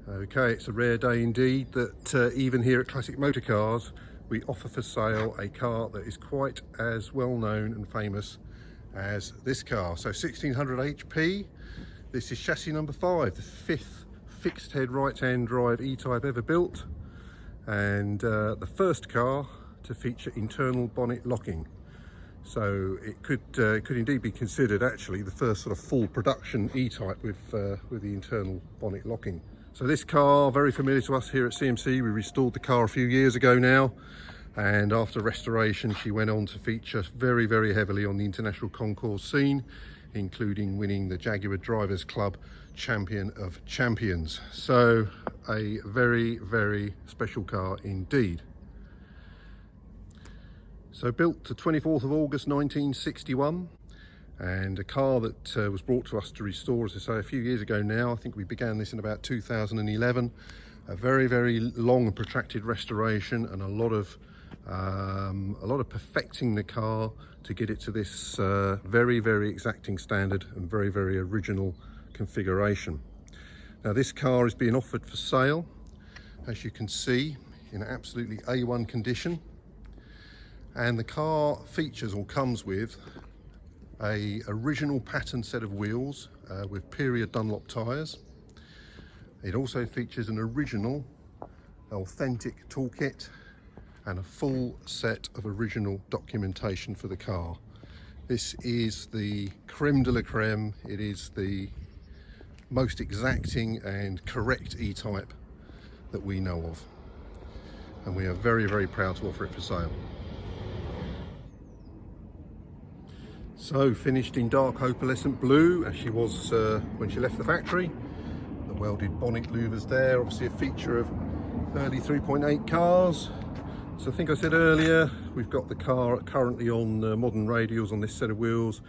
Okay, it's a rare day indeed that even here at Classic Motor Cars we offer for sale a car that is quite as well known and famous as this car. So 1600 HP, this is chassis number 5, the 5th fixed head right hand drive E-Type ever built, and the first car to feature internal bonnet locking. So it could indeed be considered actually the first sort of full production E-Type with the internal bonnet locking. So this car, very familiar to us here at CMC. We restored the car a few years ago now, and after restoration she went on to feature very, very heavily on the international concours scene, including winning the Jaguar Drivers Club Champion of Champions. So a very, very special car indeed. So built the 24th of August 1961, and a car that was brought to us to restore, as I say, a few years ago now. I think we began this in about 2011. A very, very long and protracted restoration, and a lot of perfecting the car to get it to this very, very exacting standard and very, very original configuration. Now this car is being offered for sale, as you can see, in absolutely A1 condition. And the car features or comes with a original pattern set of wheels with period Dunlop tyres. It also features an original authentic toolkit and a full set of original documentation for the car. This is the creme de la creme. It is the most exacting and correct E-Type that we know of, and we are very, very proud to offer it for sale. So finished in dark opalescent blue, as she was when she left the factory. The welded bonnet louvers there, obviously a feature of early 3.8 cars. So I think I said earlier, we've got the car currently on modern radials on this set of wheels.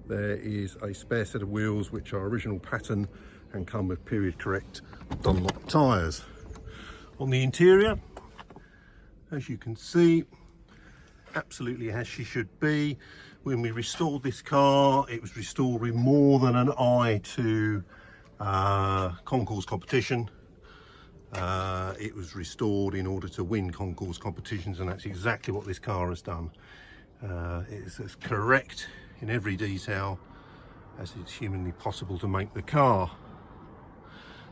There is a spare set of wheels which are original pattern and come with period correct Dunlop tyres. On the interior, as you can see, absolutely as she should be. When we restored this car, it was restored with more than an eye to concours competition. It was restored in order to win concours competitions, and that's exactly what this car has done. It's as correct in every detail as it's humanly possible to make the car.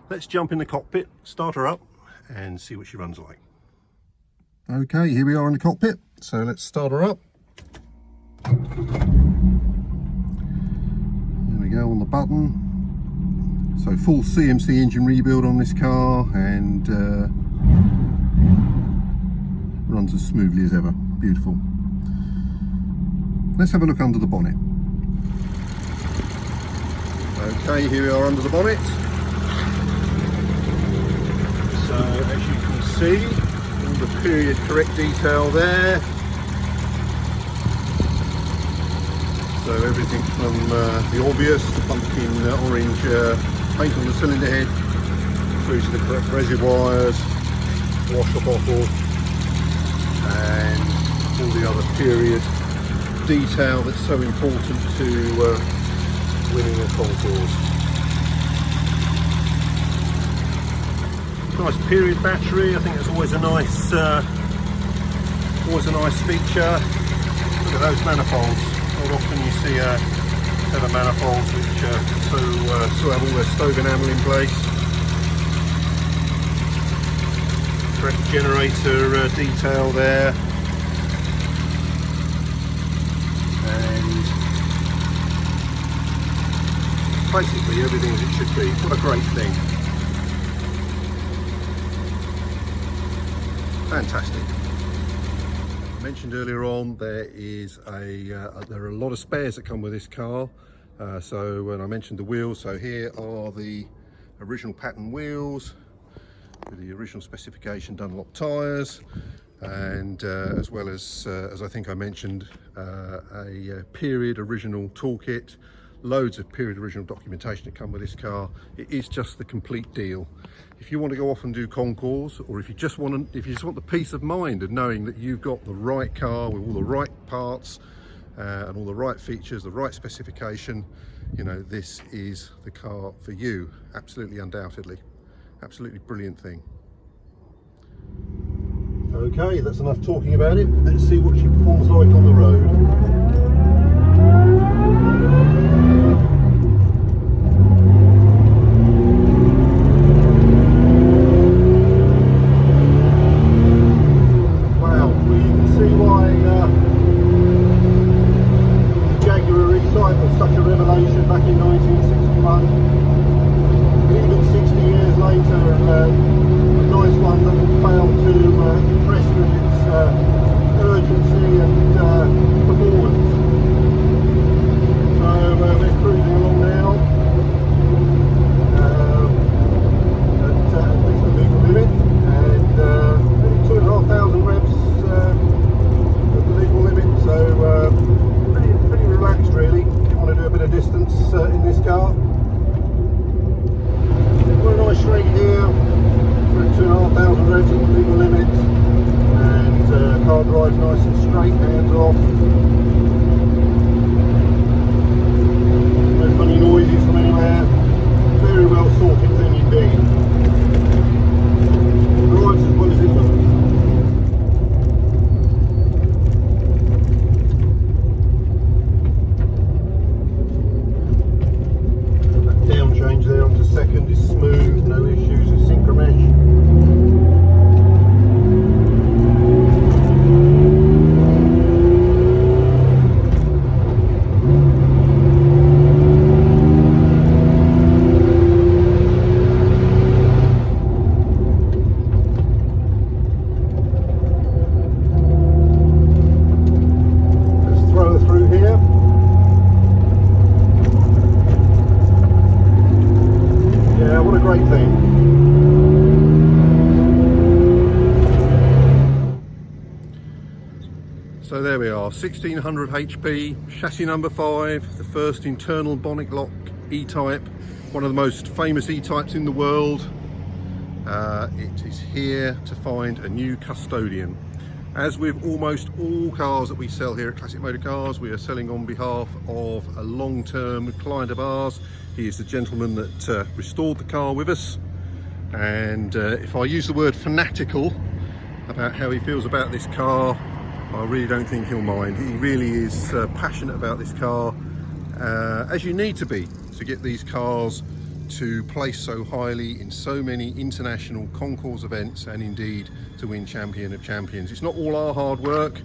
Let's jump in the cockpit, start her up, and see what she runs like. Okay, here we are in the cockpit, so let's start her up. There we go on the button. So full CMC engine rebuild on this car, and runs as smoothly as ever. Beautiful. Let's have a look under the bonnet. Okay, here we are under the bonnet. So as you can see, all the period correct detail there. So everything from the obvious, the pumpkin orange paint on the cylinder head, through to the correct reservoirs, washer bottle, and all the other period detail that's so important to winning a concours. Nice period battery. I think it's always a nice feature. Look at those manifolds. Not often you see a set of manifolds which still have all their stove enamel in place. Correct generator detail there, and basically everything as it should be. What a great thing! Fantastic. I mentioned earlier on, there are a lot of spares that come with this car. So when I mentioned the wheels, so here are the original pattern wheels with the original specification Dunlop tyres, and as well as I think I mentioned, a period original toolkit, loads of period original documentation that come with this car. It is just the complete deal. If you want to go off and do concours, or if you just want the peace of mind of knowing that you've got the right car with all the right parts and all the right features, the right specification, you know, this is the car for you, absolutely, undoubtedly. Absolutely brilliant thing. Okay, that's enough talking about it. Let's see what she performs like on the road. Wow, well you can see why the Jaguar E Type was such a revelation back in 1961. Even 60 years later, a nice one that will fail to impress with its urgency and performance. So we're cruising along now at least the legal limit, and only 2,500 revs at the legal limit, so pretty relaxed really if you want to do a bit of distance in this car. Got a nice straight here, we're at 2,500 revs at the legal limit, and car drives nice and straight, hands off. No funny noises from anywhere, very well sorted thing indeed. Drives as well as it looks. That down change there onto second is smooth, no issues with synchromesh. Great thing. So there we are, 1600 HP, chassis number 5, the first internal bonnet lock E-Type, one of the most famous E-Types in the world. It is here to find a new custodian. As with almost all cars that we sell here at Classic Motor Cars, we are selling on behalf of a long-term client of ours. He is the gentleman that restored the car with us, and if I use the word fanatical about how he feels about this car, I really don't think he'll mind. He really is passionate about this car, as you need to be to get these cars to place so highly in so many international concours events, and indeed to win Champion of Champions. It's not all our hard work.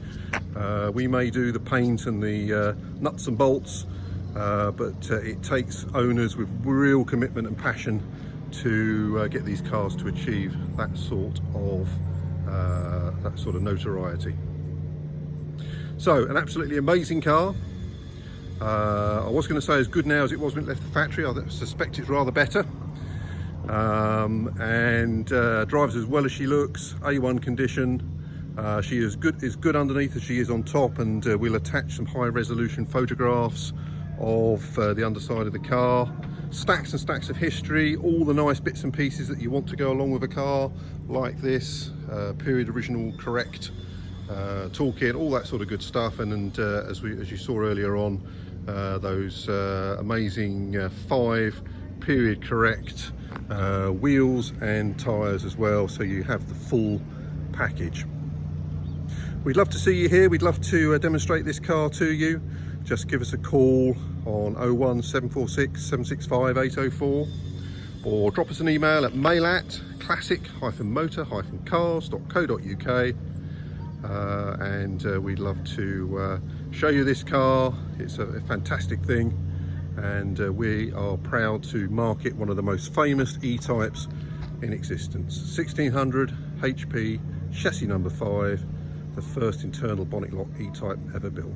We may do the paint and the nuts and bolts, but it takes owners with real commitment and passion to get these cars to achieve that sort of notoriety. So, an absolutely amazing car. I was going to say as good now as it was when it left the factory. I suspect it's rather better. And drives as well as she looks. A1 condition. She is good underneath as she is on top, and we'll attach some high resolution photographs of the underside of the car. Stacks and stacks of history, all the nice bits and pieces that you want to go along with a car like this, period original correct toolkit, all that sort of good stuff. And as you saw earlier on, those amazing 5 period correct wheels and tyres as well, so you have the full package. We'd love to see you here. We'd love to demonstrate this car to you. Just give us a call on 01 746 765 804, or drop us an email at mail@classic-motor-cars.co.uk, and we'd love to show you this car. It's a fantastic thing, and we are proud to market one of the most famous E-Types in existence. 1600 HP, chassis number 5, the first internal bonnet lock E-Type ever built.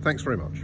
Thanks very much.